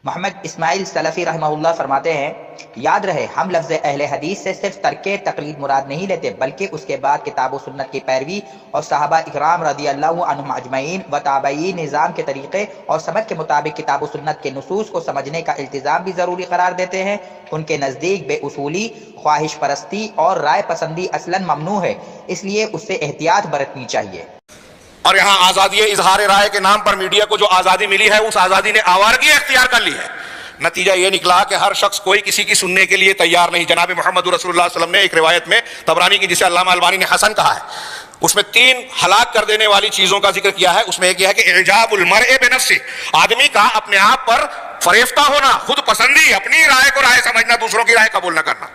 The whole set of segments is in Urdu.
محمد اسماعیل سلفی رحمہ اللہ فرماتے ہیں، یاد رہے ہم لفظ اہل حدیث سے صرف ترک تقلید مراد نہیں لیتے، بلکہ اس کے بعد کتاب و سنت کی پیروی اور صحابہ اکرام رضی اللہ عنہم اجمعین و تابعین نظام کے طریقے اور سمجھ کے مطابق کتاب و سنت کے نصوص کو سمجھنے کا التزام بھی ضروری قرار دیتے ہیں۔ ان کے نزدیک بے اصولی، خواہش پرستی اور رائے پسندی اصلاً ممنوع ہے، اس لیے اس سے احتیاط برتنی چاہیے۔ اور یہاں آزادی اظہار رائے کے نام پر میڈیا کو جو آزادی ملی ہے، اس آزادی نے آوارگی اختیار کر لی ہے۔ نتیجہ یہ نکلا کہ ہر شخص کوئی کسی کی سننے کے لیے تیار نہیں۔ جناب محمد رسول اللہ صلی اللہ علیہ وسلم نے ایک روایت میں طبرانی کی، جسے علامہ البانی نے حسن کہا ہے، اس میں 3 ہلاک کر دینے والی چیزوں کا ذکر کیا ہے۔ اس میں ایک یہ ہے کہ اعجاب المرء بنفسہ، آدمی کا اپنے آپ پر فریفتہ ہونا، خود پسندی، اپنی رائے کو رائے سمجھنا، دوسروں کی رائے قبول نہ کرنا۔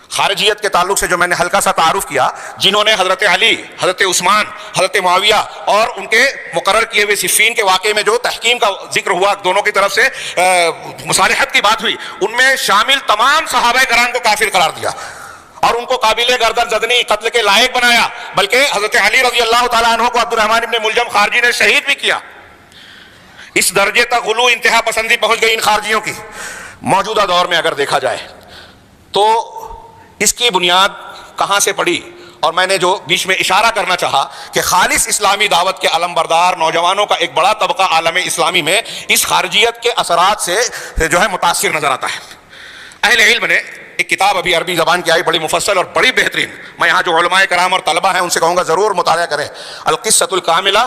خارجیت کے تعلق سے جو میں نے ہلکا سا تعارف کیا، جنہوں نے حضرت علی، حضرت عثمان، حضرت معاویہ اور ان کے مقرر کیے ہوئے صفین کے واقعے میں جو تحکیم کا ذکر ہوا، دونوں کی طرف سے مصالحت کی بات ہوئی، ان میں شامل تمام صحابہ کرام کو کافر قرار دیا اور ان کو قابل گردن زدنی، قتل کے لائق بنایا، بلکہ حضرت علی رضی اللہ تعالیٰ عنہ کو عبد الرحمن ابن ملجم خارجی نے شہید بھی کیا۔ اس درجے تک غلو، انتہا پسندی پہنچ گئی ان خارجیوں کی۔ موجودہ دور میں اگر دیکھا جائے تو اس کی بنیاد کہاں سے پڑی، اور میں نے جو بیچ میں اشارہ کرنا چاہا کہ خالص اسلامی دعوت کے علم بردار نوجوانوں کا ایک بڑا طبقہ عالم اسلامی میں اس خارجیت کے اثرات سے جو ہے متاثر نظر آتا ہے۔ اہل علم نے ایک کتاب ابھی عربی زبان کی آئی، بڑی مفصل اور بڑی بہترین، میں یہاں جو علماء کرام اور طلبہ ہیں ان سے کہوں گا ضرور مطالعہ کریں، القصۃ الکاملہ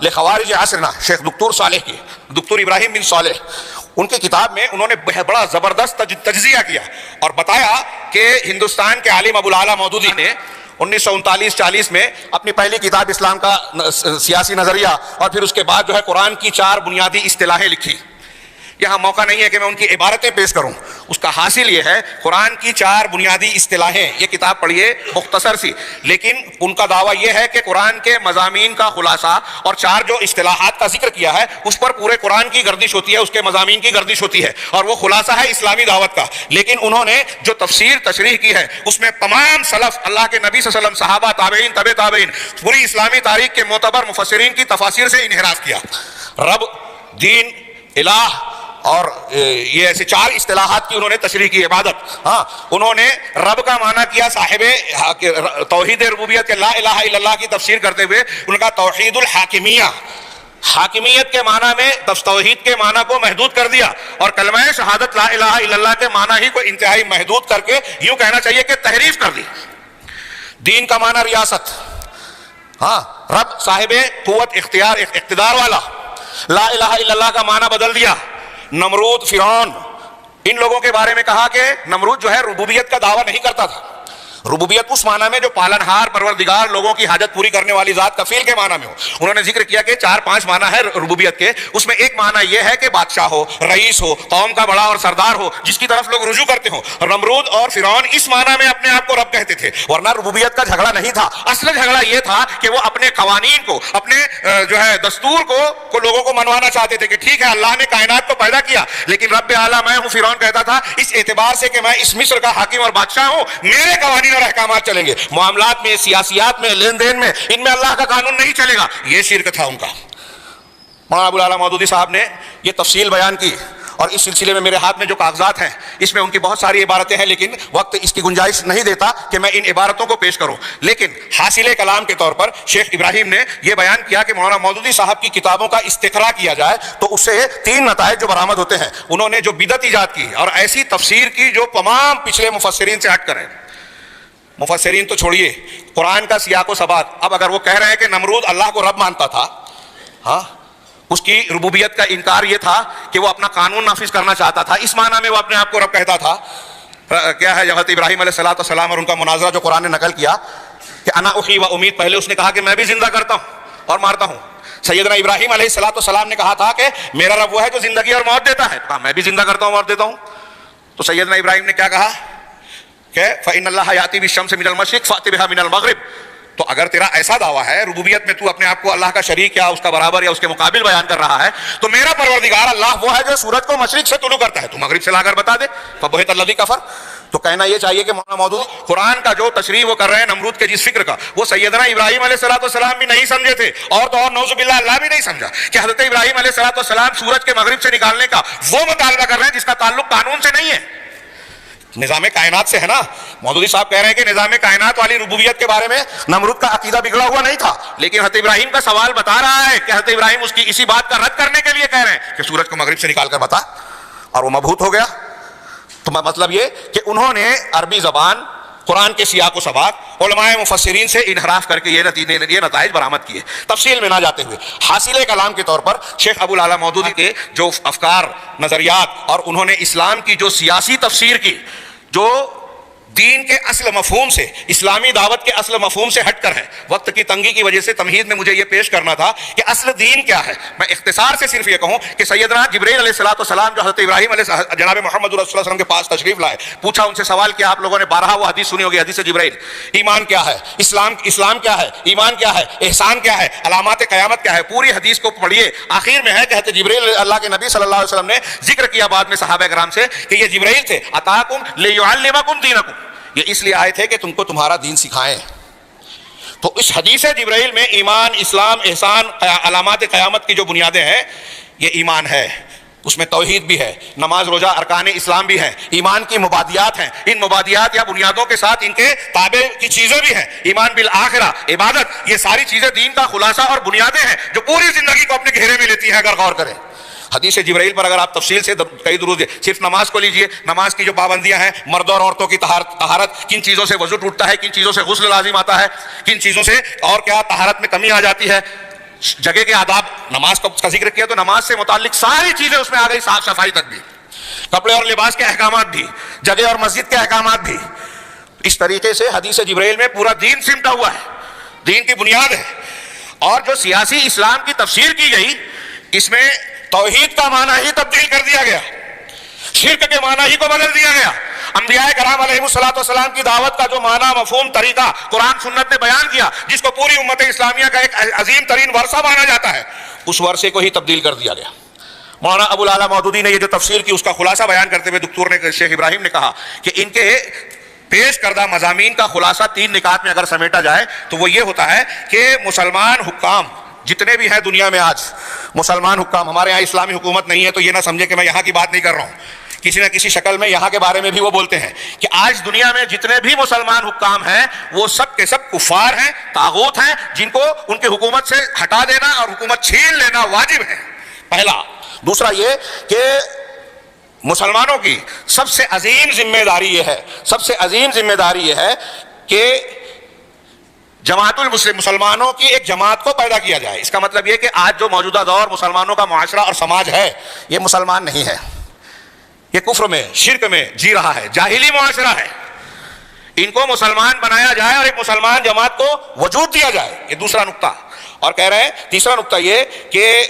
لخوارج عصرنا، شیخ دکتور صالح کی، دکتور ابراہیم بن صالح، ان کی کتاب میں انہوں نے بڑا زبردست تجزیہ کیا اور بتایا کہ ہندوستان کے عالم ابو الاعلیٰ مودودی نے 1939-40 میں اپنی پہلی کتاب اسلام کا سیاسی نظریہ اور پھر اس کے بعد جو ہے قرآن کی 4 بنیادی اصطلاحیں لکھی۔ یہاں موقع نہیں ہے کہ میں ان کی عبارتیں پیش کروں، اس کا حاصل یہ ہے قرآن کی 4 بنیادی اصطلاحیں، یہ کتاب پڑھیے مختصر سی، لیکن ان کا دعویٰ یہ ہے کہ قرآن کے مضامین کا خلاصہ اور 4 جو اصطلاحات کا ذکر کیا ہے اس پر پورے قرآن کی گردش ہوتی ہے، اس کے مضامین کی گردش ہوتی ہے، اور وہ خلاصہ ہے اسلامی دعوت کا۔ لیکن انہوں نے جو تفسیر تشریح کی ہے اس میں تمام سلف، اللہ کے نبی صلی اللہ علیہ وسلم، صحابہ، تابعین، تبع تابعین، پوری اسلامی تاریخ کے معتبر مفسرین کی تفاسیر سے انحراف کیا۔ رب، دین، الہ اور یہ ایسے 4 اصطلاحات کی انہوں نے تشریح کی۔ عبادت، انہوں نے رب کا معنی کیا صاحب توحید ربوبیت کے لا الہ الا اللہ کی تفسیر کرتے ہوئے ان کا توحید الحاکمیہ، حاکمیت کے معنی میں توحید کے معنی کو محدود کر دیا، اور کلمہ شہادت لا الہ الا اللہ کے معنی ہی کو انتہائی محدود کر کے یوں کہنا چاہیے کہ تحریف کر دی۔ دین کا معنی ریاست، رب صاحب قوت، اختیار، اقتدار والا، لا الہ الا اللہ کا معنی بدل دیا۔ نمرود، فرعون، ان لوگوں کے بارے میں کہا کہ نمرود جو ہے ربوبیت کا دعویٰ نہیں کرتا تھا۔ ربوبیت اس معنی میں جو پالنہار، پروردگار، لوگوں کی حاجت پوری کرنے والی ذات، کفیل کے معنی میں ہو۔ انہوں نے ذکر کیا کہ 4-5 معنی ہے ربوبیت کے، اس میں ایک معنی یہ ہے کہ بادشاہ ہو، رئیس ہو، قوم کا بڑا اور سردار ہو، جس کی طرف لوگ رجوع کرتے ہوں۔ نمرود اور فرعون اس معنی میں اپنے آپ کو رب کہتے تھے، ورنہ ربوبیت کا جھگڑا نہیں تھا۔ اصل جھگڑا یہ تھا کہ وہ اپنے قوانین کو، اپنے جو ہے دستور کو لوگوں کو منوانا چاہتے تھے کہ ٹھیک ہے اللہ نے کائنات کو پیدا کیا، لیکن رب اعلیٰ میں ہوں۔ فرعون کہتا تھا اس اعتبار سے کہ میں اس مصر کا حاکم اور بادشاہ ہوں، میرے قوانین اور احکامات چلیں گے، معاملات میں، سیاسیات میں، لین دین میں، ان میں اللہ کا قانون نہیں چلے گا۔ یہ شرک تھا ان کا۔ مولانا ابو الاعلیٰ مودودی صاحب نے یہ تفصیل بیان کی، اور اس سلسلے میں میرے ہاتھ میں جو کاغذات ہیں اس میں ان کی بہت ساری عبارتیں ہیں، لیکن وقت اس کی گنجائش نہیں دیتا کہ میں ان عبارتوں کو پیش کروں۔ لیکن حاصل کلام کے طور پر شیخ ابراہیم نے یہ بیان کیا کہ مولانا مودودی صاحب کی کتابوں کا استقراء کیا جائے تو اس سے 3 نتائج جو برآمد ہوتے ہیں۔ انہوں نے جو بدعت ایجاد کی اور ایسی تفسیر کی جو تمام پچھلے مفسرین سے ہٹ کر ہے۔ مفسرین تو چھوڑیے، قرآن کا سیاق و سباق، اب اگر وہ کہہ رہے ہیں کہ نمرود اللہ کو رب مانتا تھا، اس کی ربوبیت کا انکار یہ تھا کہ وہ اپنا قانون نافذ کرنا چاہتا تھا، اس معنی میں وہ اپنے آپ کو رب کہتا تھا۔ کیا ہے حضرت ابراہیم علیہ السلام اور ان کا مناظرہ جو قرآن نے نقل کیا کہ انا احیی و امید، پہلے اس نے کہا کہ میں بھی زندہ کرتا ہوں اور مارتا ہوں۔ سیدنا ابراہیم علیہ السلام نے کہا تھا کہ میرا رب وہ ہے جو زندگی اور موت دیتا ہے، کہا میں بھی زندہ کرتا ہوں اور دیتا ہوں۔ تو سیدنا ابراہیم نے کیا کہا کہ فإن اللہ یأتی بالشمس من المشرق فأت بها من المغرب۔ تو اگر تیرا ایسا دعویٰ ہے ربوبیت میں، تو اپنے آپ کو اللہ کا شریک یا اس کا برابر یا اس کے مقابل بیان کر رہا ہے، تو میرا پروردگار اللہ وہ ہے جو سورج کو مشرق سے طلوع کرتا ہے، تو مغرب سے لا کر بتا دے۔ فبہت الذی کفر، تو کہنا یہ چاہیے کہ مولانا مودودی قرآن کا جو تشریح وہ کر رہے ہیں نمرود کے جس فکر کا، وہ سیدنا ابراہیم علیہ السلام بھی نہیں سمجھے تھے، اور تو اور نعوذ باللہ اللہ بھی نہیں سمجھا کہ حضرت ابراہیم علیہ السلام سورج کے مغرب سے نکالنے کا وہ مطالبہ کر رہے ہیں جس کا تعلق قانون سے نہیں ہے، نظام کائنات سے ہے نا۔ مودودی صاحب کہہ رہے ہیں کہ نظام کائنات والی ربوبیت کے بارے میں نمرود کا عقیدہ بگڑا ہوا نہیں تھا، لیکن حضرت ابراہیم کا سوال بتا رہا ہے کہ حضرت ابراہیم اس کی اسی بات کا رد کرنے کے لیے کہہ رہے ہیں کہ سورج کو مغرب سے نکال کر بتا، اور وہ مبہوت ہو گیا۔ تو مطلب یہ کہ انہوں نے عربی زبان، قرآن کے سیاق و سباق، علماء مفسرین سے انحراف کر کے یہ نتائج برآمد کیے۔ تفصیل میں نہ جاتے ہوئے حاصل کلام کے طور پر شیخ ابو العلا مودودی کے جو افکار، نظریات، اور انہوں نے اسلام کی جو سیاسی تفسیر کی، جو دین کے اصل مفہوم سے، اسلامی دعوت کے اصل مفہوم سے ہٹ کر ہے، وقت کی تنگی کی وجہ سے تمہید میں مجھے یہ پیش کرنا تھا کہ اصل دین کیا ہے۔ میں اختصار سے صرف یہ کہوں کہ سیدنا جبرائیل علیہ السلام جو حضرت ابراہیم علیہ جناب محمد رسول اللہ صلی اللہ علیہ وسلم کے پاس تشریف لائے، پوچھا ان سے سوال کیا، آپ لوگوں نے بارہا وہ حدیث سنی ہوگی، حدیث جبرائیل، ایمان کیا ہے، اسلام کیا ہے، ایمان کیا ہے، احسان کیا ہے، علامات قیامت کیا ہے، پوری حدیث کو پڑھیے۔ آخر میں ہے کہ حضرت جبرائیل اللہ کے نبی صلی اللہ علیہ وسلم نے ذکر کیا بعد میں صحابہ کرام سے کہ یہ جبرائیل تھے، اتاکم لیعلمکم دینکم، یہ اس لیے آئے تھے کہ تم کو تمہارا دین سکھائیں۔ تو اس حدیث جبرائیل میں ایمان، اسلام، احسان، علامات قیامت کی جو بنیادیں ہیں، یہ ایمان ہے، اس میں توحید بھی ہے، نماز روزہ ارکان اسلام بھی ہے، ایمان کی مبادیات ہیں، ان مبادیات یا بنیادوں کے ساتھ ان کے تابع کی چیزیں بھی ہیں، ایمان بالآخرہ، عبادت، یہ ساری چیزیں دین کا خلاصہ اور بنیادیں ہیں جو پوری زندگی کو اپنے گھیرے میں لیتی ہیں اگر غور کریں۔ حدیث جبرائیل پر اگر آپ تفصیل سے کئی دروس، صرف نماز کو لیجئے، نماز کی جو پابندیاں ہیں، مردوں اور عورتوں کی طہارت، کن چیزوں سے وضو ٹوٹتا ہے، کن چیزوں سے غسل لازم آتا ہے، کن چیزوں سے اور کیا طہارت میں کمی آ جاتی ہے، جگہ کے آداب، نماز کا ذکر کیا تو نماز سے متعلق ساری چیزیں اس میں آ گئی، صاف صفائی تک بھی، کپڑے اور لباس کے احکامات بھی، جگہ اور مسجد کے احکامات بھی۔ اس طریقے سے حدیث جبرائیل میں پورا دین سمٹا ہوا ہے، دین کی بنیاد ہے۔ اور جو سیاسی اسلام کی تفسیر کی گئی، اس میں توحید کا معنی ہی تبدیل کر دیا گیا، شرک کے معنی ہی کو بدل دیا گیا۔ انبیاء کرام علیہ السلام کی دعوت کا جو معنی، مفہوم، طریقہ قرآن سنت نے بیان کیا، جس کو پوری امت اسلامیہ کا ایک عظیم ترین ورثہ مانا جاتا ہے، اس ورثے کو ہی تبدیل کر دیا گیا۔ مولانا ابو العلا مودودی نے یہ جو تفسیر کی، اس کا خلاصہ بیان کرتے ہوئے دکتور نے، شیخ ابراہیم نے کہا کہ ان کے پیش کردہ مضامین کا خلاصہ 3 نکات میں اگر سمیٹا جائے تو وہ یہ ہوتا ہے کہ مسلمان حکام جتنے بھی ہیں دنیا میں آج، مسلمان حکام، ہمارے یہاں اسلامی حکومت نہیں ہے تو یہ نہ سمجھے کہ میں یہاں کی بات نہیں کر رہا ہوں، کسی نہ کسی شکل میں یہاں کے بارے میں بھی وہ بولتے ہیں کہ آج دنیا میں جتنے بھی مسلمان حکام ہیں وہ سب کے سب کفار ہیں، طاغوت ہیں، جن کو ان کی حکومت سے ہٹا دینا اور حکومت چھین لینا واجب ہے، پہلا۔ دوسرا یہ کہ مسلمانوں کی سب سے عظیم ذمہ داری یہ ہے، سب سے عظیم ذمہ داری یہ ہے کہ جماعت المسلم، مسلمانوں کی ایک جماعت کو پیدا کیا جائے۔ اس کا مطلب یہ کہ آج جو موجودہ دور مسلمانوں کا معاشرہ اور سماج ہے، یہ مسلمان نہیں ہے، یہ کفر میں، شرک میں جی رہا ہے، جاہلی معاشرہ ہے، ان کو مسلمان بنایا جائے اور ایک مسلمان جماعت کو وجود دیا جائے، یہ دوسرا نقطہ۔ اور کہہ رہے ہیں تیسرا نقطہ یہ کہ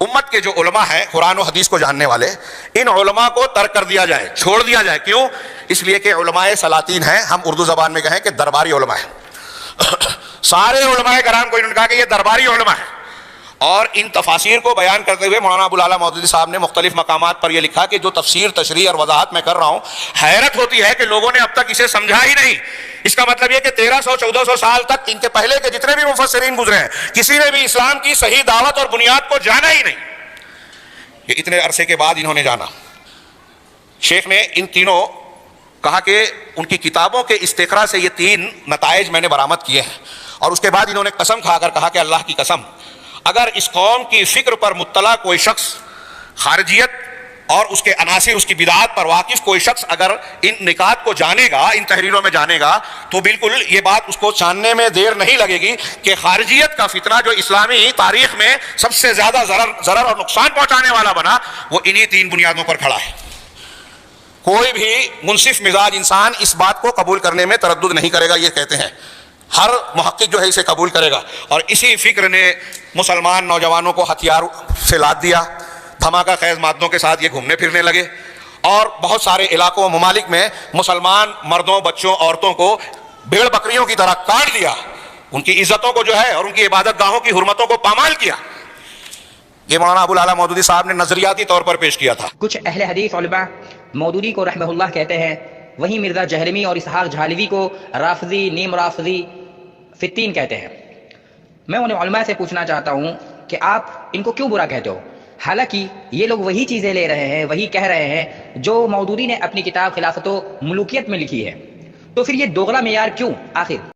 امت کے جو علماء ہیں قرآن و حدیث کو جاننے والے، ان علماء کو ترک کر دیا جائے، چھوڑ دیا جائے۔ کیوں؟ اس لیے کہ علماء سلاطین ہیں، ہم اردو زبان میں کہیں کہ درباری علماء ہیں، سارے علماء کرام کو انہوں نے کہا کہ یہ درباری علماء ہیں۔ اور ان تفاسیر کو بیان کرتے ہوئے مولانا ابو العلا مودودی صاحب نے مختلف مقامات پر یہ لکھا کہ جو تفسیر، تشریح اور وضاحت میں کر رہا ہوں، حیرت ہوتی ہے کہ لوگوں نے اب تک اسے سمجھا ہی نہیں۔ اس کا مطلب یہ کہ 1300-1400 سال تک ان کے پہلے کے جتنے بھی مفسرین گزرے ہیں، کسی نے بھی اسلام کی صحیح دعوت اور بنیاد کو جانا ہی نہیں، یہ اتنے عرصے کے بعد انہوں نے جانا۔ شیخ نے ان تینوں کہا کہ ان کی کتابوں کے استقراء سے یہ 3 نتائج میں نے برآمد کیے ہیں، اور اس کے بعد انہوں نے قسم کھا کر کہا کہ اللہ کی قسم، اگر اس قوم کی فکر پر مطلع کوئی شخص، خارجیت اور اس کے عناصر، اس کی بدعات پر واقف کوئی شخص اگر ان نکات کو جانے گا، ان تحریروں میں جانے گا، تو بالکل یہ بات اس کو جاننے میں دیر نہیں لگے گی کہ خارجیت کا فتنہ جو اسلامی تاریخ میں سب سے زیادہ ضرر اور نقصان پہنچانے والا بنا، وہ انہی 3 بنیادوں پر کھڑا ہے۔ کوئی بھی منصف مزاج انسان اس بات کو قبول کرنے میں تردد نہیں کرے گا، یہ کہتے ہیں ہر محقق جو ہے اسے قبول کرے گا۔ اور اسی فکر نے مسلمان نوجوانوں کو ہتھیار سے لاد دیا، دھماکہ خیز مادوں کے ساتھ یہ گھومنے پھرنے لگے، اور بہت سارے علاقوں و ممالک میں مسلمان مردوں، بچوں، عورتوں کو بھیڑ بکریوں کی طرح کاٹ دیا، ان کی عزتوں کو جو ہے اور ان کی عبادت گاہوں کی حرمتوں کو پامال کیا۔ یہ مولانا ابو العلا مودودی صاحب نے نظریاتی طور پر پیش کیا تھا۔ کچھ اہل حدیث علماء مودودی کو رحمہ اللہ کہتے ہیں، وہیں مرزا جہلمی اور اسحاق جھالوی کو رافضی، نیم رافضی، فتین کہتے ہیں۔ میں انہیں علماء سے پوچھنا چاہتا ہوں کہ آپ ان کو کیوں برا کہتے ہو؟ حالانکہ یہ لوگ وہی چیزیں لے رہے ہیں، وہی کہہ رہے ہیں جو مودودی نے اپنی کتاب خلافت و ملوکیت میں لکھی ہے، تو پھر یہ دوغلا معیار کیوں آخر؟